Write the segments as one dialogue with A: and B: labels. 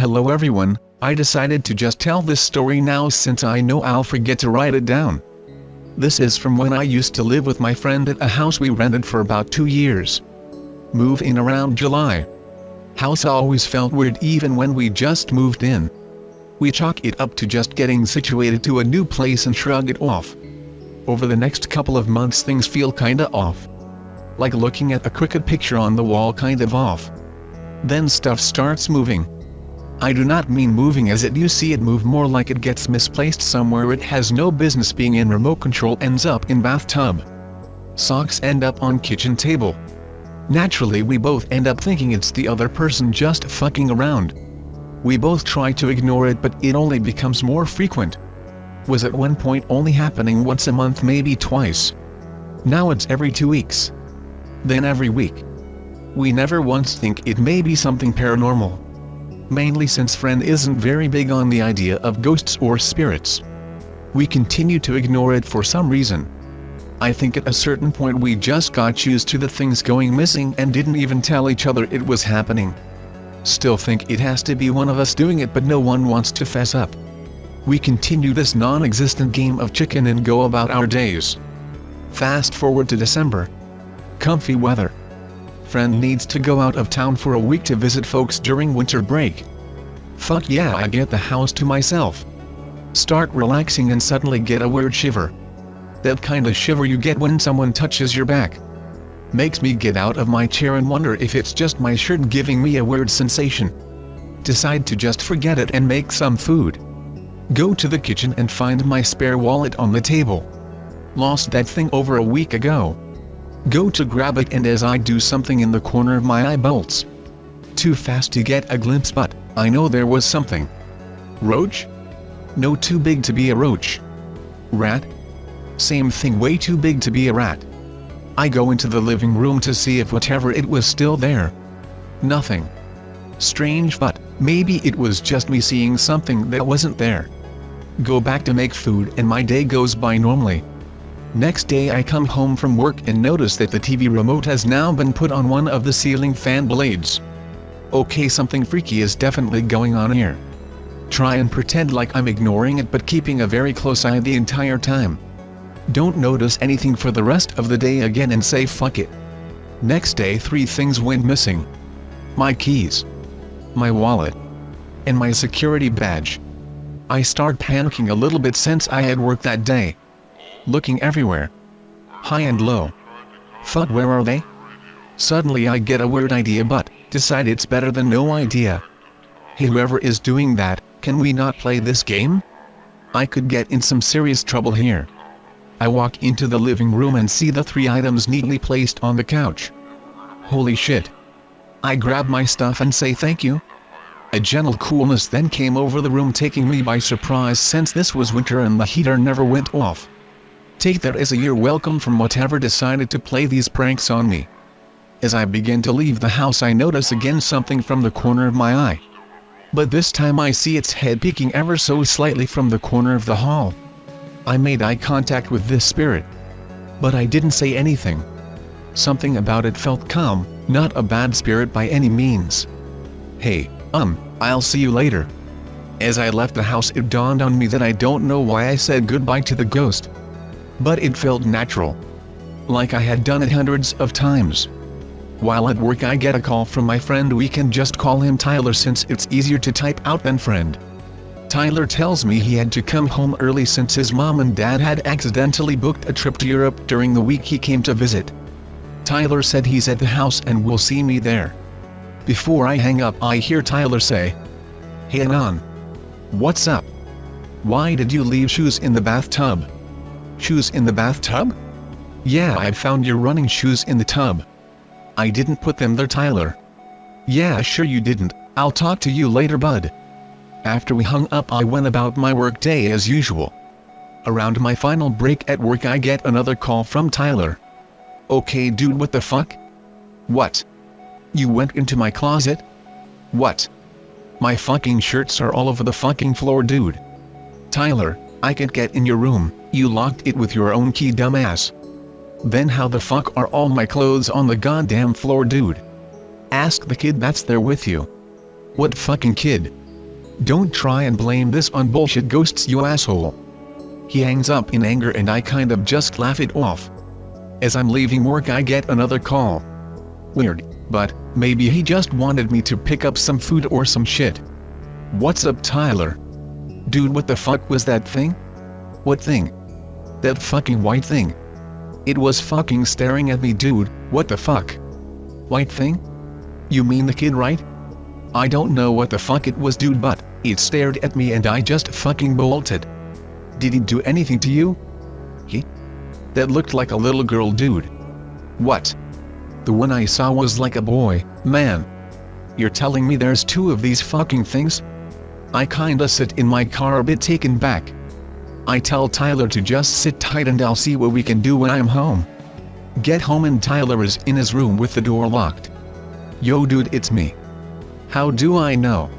A: Hello everyone, I decided to just tell this story now since I know I'll forget to write it down. This is from when I used to live with my friend at a house we rented for about 2 years. Move in around July. House always felt weird even when we just moved in. We chalk it up to just getting situated to a new place and shrug it off. Over the next couple of months things feel kinda off. Like looking at a crooked picture on the wall, kind of off. Then stuff starts moving. I do not mean moving as it you see it move, more like it gets misplaced somewhere it has no business being in. Remote control ends up in bathtub. Socks end up on kitchen table. Naturally we both end up thinking it's the other person just fucking around. We both try to ignore it but it only becomes more frequent. Was at one point only happening once a month, maybe twice. Now it's every 2 weeks. Then every week. We never once think it may be something paranormal. Mainly since friend isn't very big on the idea of ghosts or spirits. We continue to ignore it for some reason. I think at a certain point we just got used to the things going missing and didn't even tell each other it was happening. Still think it has to be one of us doing it but no one wants to fess up. We continue this non-existent game of chicken and go about our days. Fast forward to December. Comfy weather. Friend needs to go out of town for a week to visit folks during winter break. Fuck yeah, I get the house to myself. Start relaxing and suddenly get a weird shiver. That kind of shiver you get when someone touches your back. Makes me get out of my chair and wonder if it's just my shirt giving me a weird sensation. Decide to just forget it and make some food. Go to the kitchen and find my spare wallet on the table. Lost that thing over a week ago. Go to grab it and as I do something in the corner of my eye bolts. Too fast to get a glimpse but I know there was something. Roach? No, too big to be a roach. Rat? Same thing, way too big to be a rat. I go into the living room to see if whatever it was still there. Nothing. Strange, but maybe it was just me seeing something that wasn't there. Go back to make food and my day goes by normally. Next day I come home from work and notice that the TV remote has now been put on one of the ceiling fan blades. Okay, something freaky is definitely going on here. Try and pretend like I'm ignoring it but keeping a very close eye the entire time. Don't notice anything for the rest of the day again and say fuck it. Next day 3 things went missing. My keys, my wallet, and my security badge. I start panicking a little bit since I had work that day. Looking everywhere. High and low. Fuck, where are they? Suddenly I get a weird idea but decide it's better than no idea. Hey, whoever is doing that, can we not play this game? I could get in some serious trouble here. I walk into the living room and see the 3 items neatly placed on the couch. Holy shit. I grab my stuff and say thank you. A gentle coolness then came over the room, taking me by surprise since this was winter and the heater never went off. Take that as a you're welcome from whatever decided to play these pranks on me. As I begin to leave the house I notice again something from the corner of my eye. But this time I see its head peeking ever so slightly from the corner of the hall. I made eye contact with this spirit. But I didn't say anything. Something about it felt calm, not a bad spirit by any means. Hey, I'll see you later. As I left the house it dawned on me that I don't know why I said goodbye to the ghost. But it felt natural. Like I had done it hundreds of times. While at work I get a call from my friend, we can just call him Tyler since it's easier to type out than friend. Tyler tells me he had to come home early since his mom and dad had accidentally booked a trip to Europe during the week he came to visit. Tyler said he's at the house and will see me there. Before I hang up I hear Tyler say, "Hey Anon. What's up? Why did you leave shoes in the bathtub?" "Shoes in the bathtub?" "Yeah, I found your running shoes in the tub." "I didn't put them there, Tyler." "Yeah, sure you didn't. I'll talk to you later, bud." After we hung up I went about my work day as usual. Around my final break at work I get another call from Tyler. "Okay dude, what the fuck?" "What? You went into my closet?" "What? My fucking shirts are all over the fucking floor, dude." "Tyler, I can't get in your room, you locked it with your own key, dumbass." "Then how the fuck are all my clothes on the goddamn floor, dude?" "Ask the kid that's there with you." "What fucking kid?" Don't try and blame this on bullshit ghosts, you asshole. He hangs up in anger and I kind of just laugh it off. As I'm leaving work I get another call. Weird, but maybe he just wanted me to pick up some food or some shit. What's up, Tyler? Dude, what the fuck was that thing? What thing? That fucking white thing. It was fucking staring at me, dude. What the fuck? White thing? You mean the kid, right? I don't know what the fuck it was, dude, but it stared at me and I just fucking bolted. Did he do anything to you? He? That looked like a little girl, dude. What? The one I saw was like a boy, man. You're telling me there's two of these fucking things? I kinda sit in my car a bit taken back. I tell Tyler to just sit tight and I'll see what we can do when I'm home. Get home and Tyler is in his room with the door locked. Yo dude, it's me. How do I know?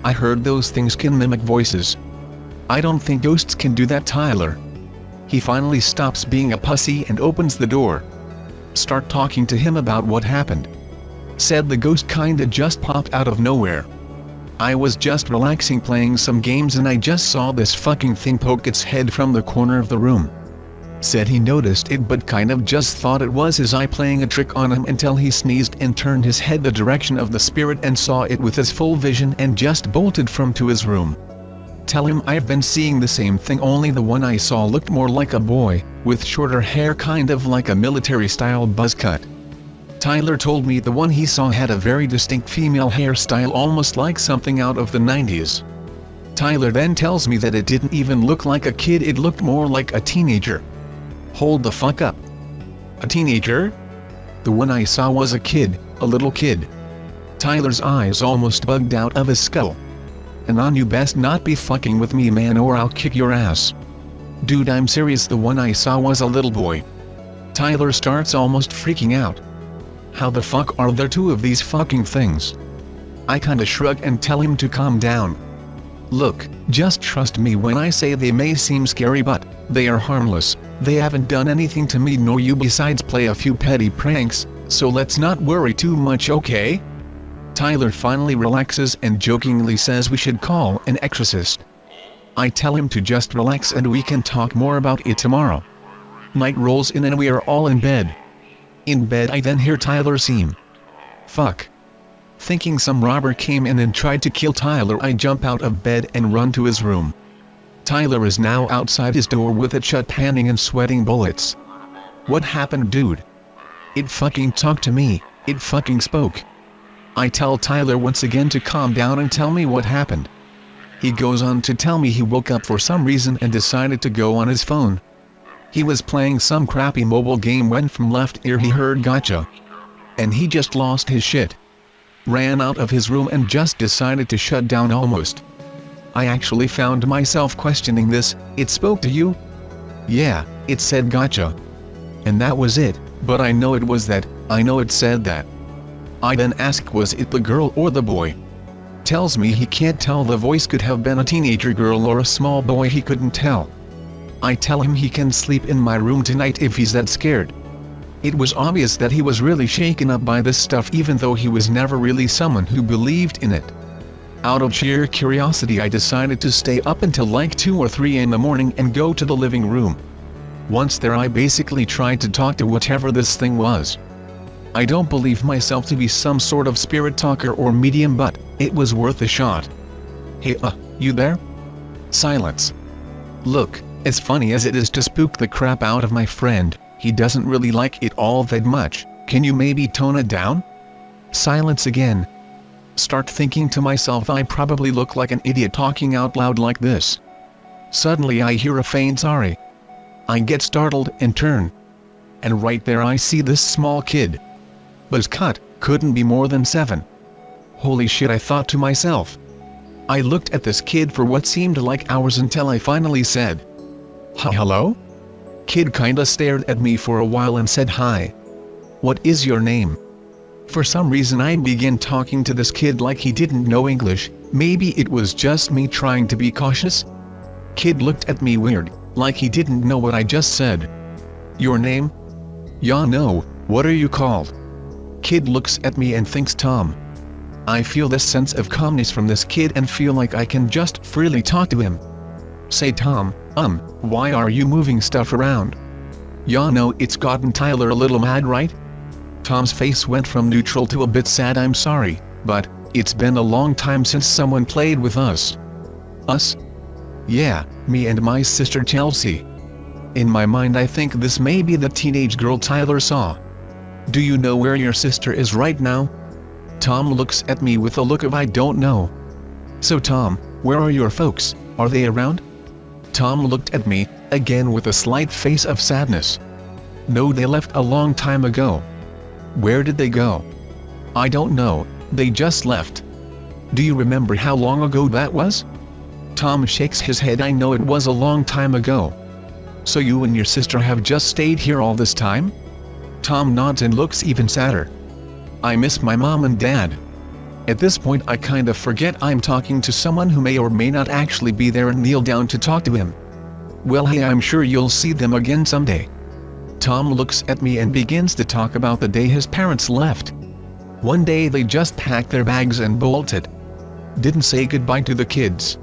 A: I heard those things can mimic voices. I don't think ghosts can do that, Tyler. He finally stops being a pussy and opens the door. Start talking to him about what happened. Said the ghost kinda just popped out of nowhere. I was just relaxing playing some games and I just saw this fucking thing poke its head from the corner of the room. Said he noticed it but kind of just thought it was his eye playing a trick on him until he sneezed and turned his head the direction of the spirit and saw it with his full vision and just bolted from to his room. Tell him I've been seeing the same thing, only the one I saw looked more like a boy, with shorter hair, kind of like a military-style buzz cut. Tyler told me the one he saw had a very distinct female hairstyle, almost like something out of the 90s. Tyler then tells me that it didn't even look like a kid, it looked more like a teenager. Hold the fuck up. A teenager? The one I saw was a kid, a little kid. Tyler's eyes almost bugged out of his skull. And on, you best not be fucking with me, man, or I'll kick your ass. Dude, I'm serious, the one I saw was a little boy. Tyler starts almost freaking out. How the fuck are there two of these fucking things? I kinda shrug and tell him to calm down. Look, just trust me when I say they may seem scary, but they are harmless. They haven't done anything to me nor you besides play a few petty pranks, so let's not worry too much, okay? Tyler finally relaxes and jokingly says we should call an exorcist. I tell him to just relax and we can talk more about it tomorrow. Night rolls in and we are all in bed. In bed I then hear Tyler scream. Fuck. Thinking some robber came in and tried to kill Tyler, I jump out of bed and run to his room. Tyler is now outside his door with it shut, panting and sweating bullets. What happened, dude? It fucking talked to me, it fucking spoke. I tell Tyler once again to calm down and tell me what happened. He goes on to tell me he woke up for some reason and decided to go on his phone. He was playing some crappy mobile game when from left ear he heard gotcha. And he just lost his shit. Ran out of his room and just decided to shut down almost. I actually found myself questioning this. It spoke to you? Yeah, it said gotcha. And that was it, but I know it was that, I know it said that. I then ask, was it the girl or the boy? Tells me he can't tell, the voice could have been a teenager girl or a small boy, he couldn't tell. I tell him he can sleep in my room tonight if he's that scared. It was obvious that he was really shaken up by this stuff, even though he was never really someone who believed in it. Out of sheer curiosity I decided to stay up until like 2 or 3 in the morning and go to the living room. Once there I basically tried to talk to whatever this thing was. I don't believe myself to be some sort of spirit talker or medium, but it was worth a shot. Hey, you there? Silence. Look, as funny as it is to spook the crap out of my friend, he doesn't really like it all that much. Can you maybe tone it down? Silence again. Start thinking to myself, I probably look like an idiot talking out loud like this. Suddenly I hear a faint sorry. I get startled and turn. And right there I see this small kid. Buzz cut, couldn't be more than 7. Holy shit, I thought to myself. I looked at this kid for what seemed like hours until I finally said, "Hi, hello?" Kid kinda stared at me for a while and said, "Hi. What is your name?" For some reason I began talking to this kid like he didn't know English. Maybe it was just me trying to be cautious. Kid looked at me weird, like he didn't know what I just said. "Your name?" "Yeah, no, what are you called?" Kid looks at me and thinks, "Tom." I feel this sense of calmness from this kid and feel like I can just freely talk to him. Say Tom, why are you moving stuff around? Ya know it's gotten Tyler a little mad, right? Tom's face went from neutral to a bit sad. I'm sorry, but it's been a long time since someone played with us. Us? Yeah, me and my sister Chelsea. In my mind I think this may be the teenage girl Tyler saw. Do you know where your sister is right now? Tom looks at me with a look of I don't know. So Tom, where are your folks, are they around? Tom looked at me, again with a slight face of sadness. No, they left a long time ago. Where did they go? I don't know, they just left. Do you remember how long ago that was? Tom shakes his head. I know it was a long time ago. So you and your sister have just stayed here all this time? Tom nods and looks even sadder. I miss my mom and dad. At this point I kind of forget I'm talking to someone who may or may not actually be there and kneel down to talk to him. Well, hey, I'm sure you'll see them again someday. Tom looks at me and begins to talk about the day his parents left. One day they just packed their bags and bolted. Didn't say goodbye to the kids.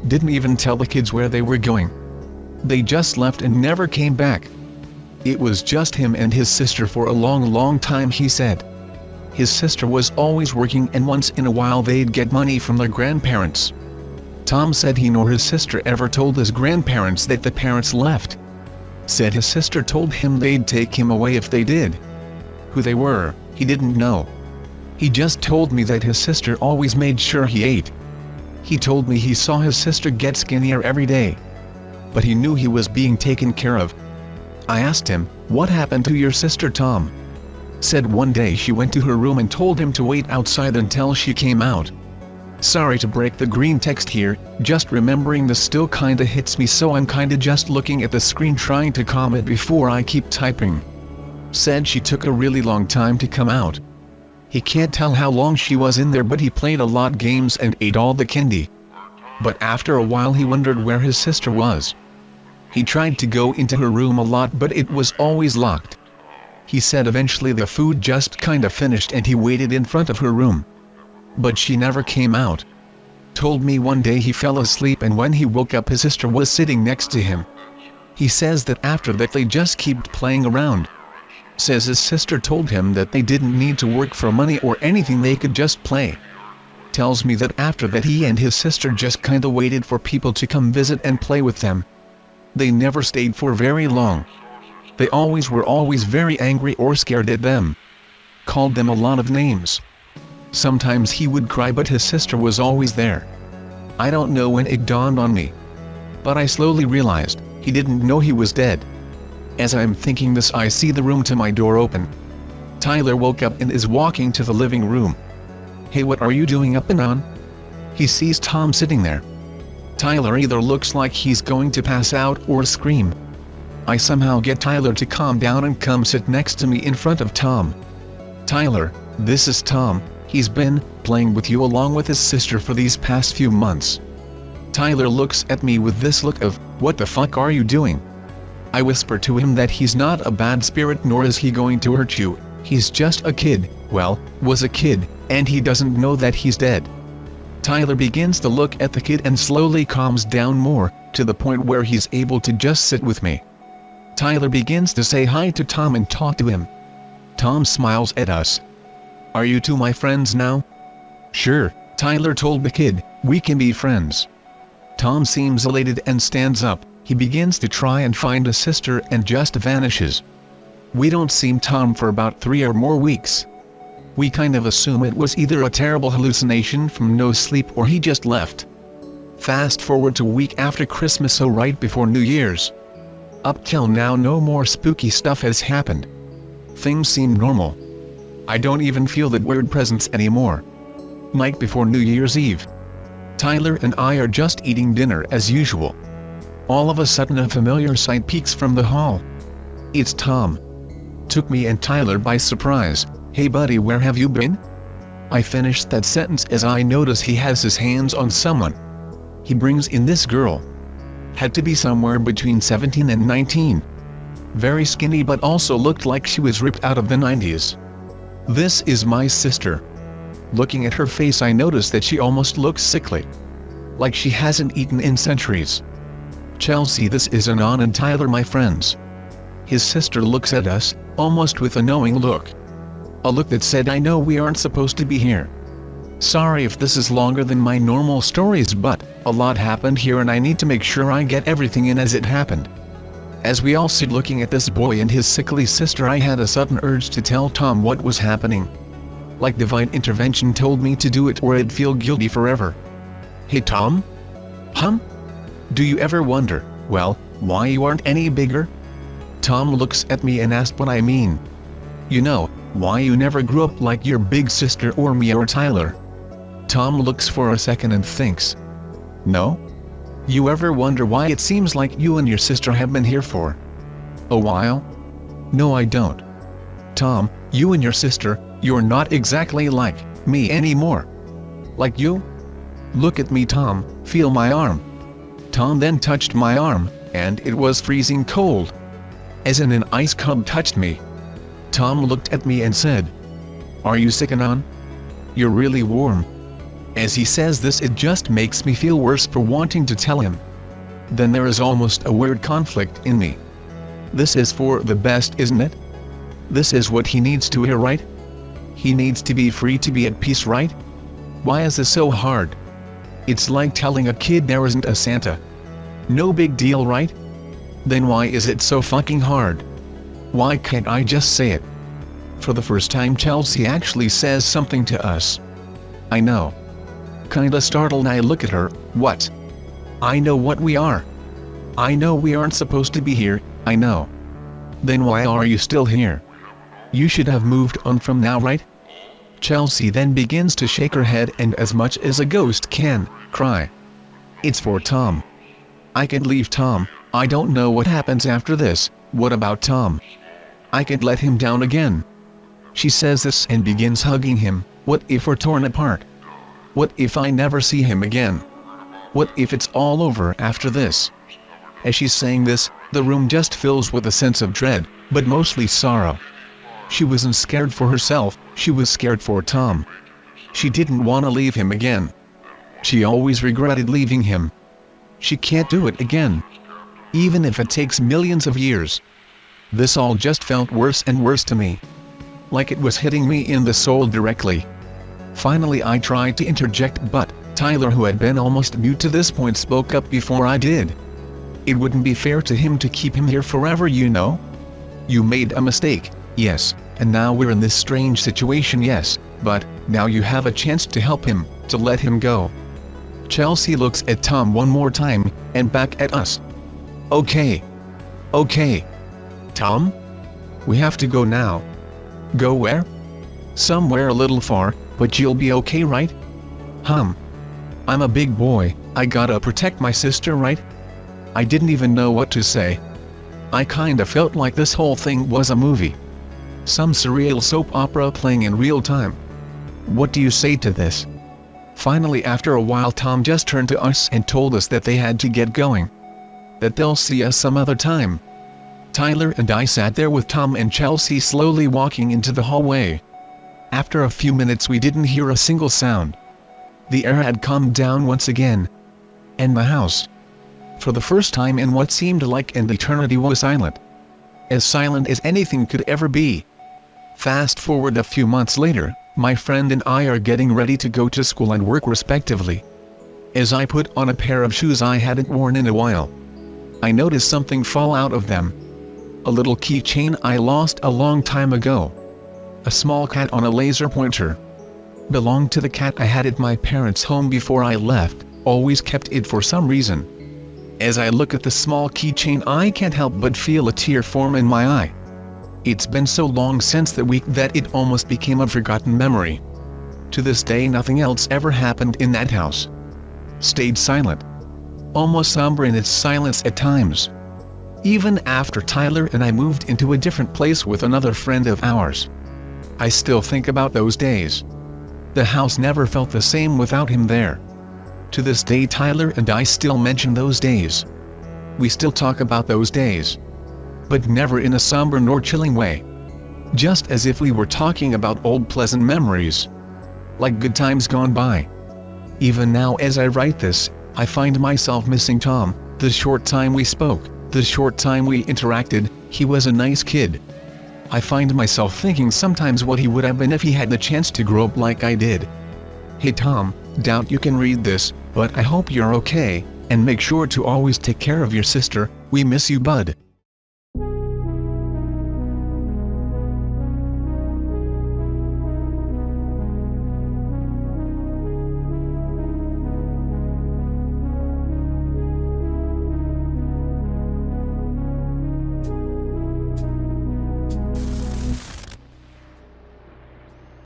A: Didn't even tell the kids where they were going. They just left and never came back. It was just him and his sister for a long time, he said. His sister was always working and once in a while they'd get money from their grandparents. Tom said he nor his sister ever told his grandparents that the parents left. Said his sister told him they'd take him away if they did. Who they were, he didn't know. He just told me that his sister always made sure he ate. He told me he saw his sister get skinnier every day. But he knew he was being taken care of. I asked him, what happened to your sister, Tom? Said one day she went to her room and told him to wait outside until she came out. Sorry to break the green text here, just remembering this still kinda hits me, so I'm kinda just looking at the screen trying to calm it before I keep typing. Said she took a really long time to come out. He can't tell how long she was in there, but he played a lot games and ate all the candy. But after a while he wondered where his sister was. He tried to go into her room a lot, but it was always locked. He said eventually the food just kinda finished and he waited in front of her room. But she never came out. Told me one day he fell asleep and when he woke up his sister was sitting next to him. He says that after that they just kept playing around. Says his sister told him that they didn't need to work for money or anything, they could just play. Tells me that after that he and his sister just kinda waited for people to come visit and play with them. They never stayed for very long. They were always very angry or scared at them. Called them a lot of names. Sometimes he would cry, but his sister was always there. I don't know when it dawned on me. But I slowly realized, he didn't know he was dead. As I'm thinking this I see the room to my door open. Tyler woke up and is walking to the living room. Hey, what are you doing up and on? He sees Tom sitting there. Tyler either looks like he's going to pass out or scream. I somehow get Tyler to calm down and come sit next to me in front of Tom. Tyler, this is Tom, he's been playing with you along with his sister for these past few months. Tyler looks at me with this look of, what the fuck are you doing? I whisper to him that he's not a bad spirit nor is he going to hurt you, he's just a kid, well, was a kid, and he doesn't know that he's dead. Tyler begins to look at the kid and slowly calms down more, to the point where he's able to just sit with me. Tyler begins to say hi to Tom and talk to him. Tom smiles at us. Are you two my friends now? Sure, Tyler told the kid, we can be friends. Tom seems elated and stands up. He begins to try and find a sister and just vanishes. We don't see Tom for about 3 or more weeks. We kind of assume it was either a terrible hallucination from no sleep or he just left. Fast forward to a week after Christmas, so right before New Year's. Up till now no more spooky stuff has happened. Things seem normal. I don't even feel that weird presence anymore. Night before New Year's Eve. Tyler and I are just eating dinner as usual. All of a sudden a familiar sight peeks from the hall. It's Tom. Took me and Tyler by surprise. Hey buddy, where have you been? I finished that sentence as I notice he has his hands on someone. He brings in this girl. Had to be somewhere between 17 and 19. Very skinny but also looked like she was ripped out of the 90s. This is my sister. Looking at her face, I notice that she almost looks sickly. Like she hasn't eaten in centuries. Chelsea, this is Anon and Tyler, my friends. His sister looks at us, almost with a knowing look. A look that said, I know we aren't supposed to be here. Sorry if this is longer than my normal stories, but a lot happened here and I need to make sure I get everything in as it happened. As we all sit looking at this boy and his sickly sister, I had a sudden urge to tell Tom what was happening. Like divine intervention told me to do it or I'd feel guilty forever. Hey Tom? Do you ever wonder, well, why you aren't any bigger? Tom looks at me and asks what I mean. You know, why you never grew up like your big sister or me or Tyler. Tom looks for a second and thinks. No? You ever wonder why it seems like you and your sister have been here for a while? No, I don't. Tom, you and your sister, you're not exactly like me anymore. Like you? Look at me, Tom, feel my arm. Tom then touched my arm, and it was freezing cold. As in an ice cube touched me. Tom looked at me and said, Are you sick, Anon? You're really warm. As he says this, it just makes me feel worse for wanting to tell him. Then there is almost a weird conflict in me. This is for the best, isn't it? This is what he needs to hear, right? He needs to be free, to be at peace, right? Why is this so hard? It's like telling a kid there isn't a Santa. No big deal, right? Then why is it so fucking hard? Why can't I just say it? For the first time, Chelsea actually says something to us. I know. Kinda startled, I look at her. What? I know what we are. I know we aren't supposed to be here, I know. Then why are you still here? You should have moved on from now, right? Chelsea then begins to shake her head and, as much as a ghost can, cry. It's for Tom. I can't leave Tom. I don't know what happens after this. What about Tom? I can't let him down again. She says this and begins hugging him. What if we're torn apart? What if I never see him again? What if it's all over after this? As she's saying this, the room just fills with a sense of dread, but mostly sorrow. She wasn't scared for herself, she was scared for Tom. She didn't want to leave him again. She always regretted leaving him. She can't do it again. Even if it takes millions of years. This all just felt worse and worse to me. Like it was hitting me in the soul directly. Finally I tried to interject, but Tyler, who had been almost mute to this point, spoke up before I did. It wouldn't be fair to him to keep him here forever, you know? You made a mistake, yes, and now we're in this strange situation, yes, but now you have a chance to help him, to let him go. Chelsea looks at Tom one more time, and back at us. Okay. Tom? We have to go now. Go where? Somewhere a little far, but you'll be okay, right? I'm a big boy, I gotta protect my sister, right? I didn't even know what to say. I kinda felt like this whole thing was a movie. Some surreal soap opera playing in real time. What do you say to this? Finally, after a while, Tom just turned to us and told us that they had to get going. That they'll see us some other time. Tyler and I sat there with Tom and Chelsea slowly walking into the hallway. After a few minutes we didn't hear a single sound. The air had calmed down once again. And the house, for the first time in what seemed like an eternity, was silent. As silent as anything could ever be. Fast forward a few months later, my friend and I are getting ready to go to school and work respectively. As I put on a pair of shoes I hadn't worn in a while, I noticed something fall out of them. A little keychain I lost a long time ago. A small cat on a laser pointer. Belonged to the cat I had at my parents' home before I left, always kept it for some reason. As I look at the small keychain, I can't help but feel a tear form in my eye. It's been so long since that week that it almost became a forgotten memory. To this day nothing else ever happened in that house. Stayed silent. Almost somber in its silence at times. Even after Tyler and I moved into a different place with another friend of ours. I still think about those days. The house never felt the same without him there. To this day Tyler and I still mention those days. We still talk about those days. But never in a somber nor chilling way. Just as if we were talking about old pleasant memories. like good times gone by. Even now as I write this, I find myself missing Tom. The short time we spoke, the short time we interacted, he was a nice kid. I find myself thinking sometimes what he would have been if he had the chance to grow up like I did. Hey Tom, doubt you can read this, but I hope you're okay, and make sure to always take care of your sister. We miss you, bud.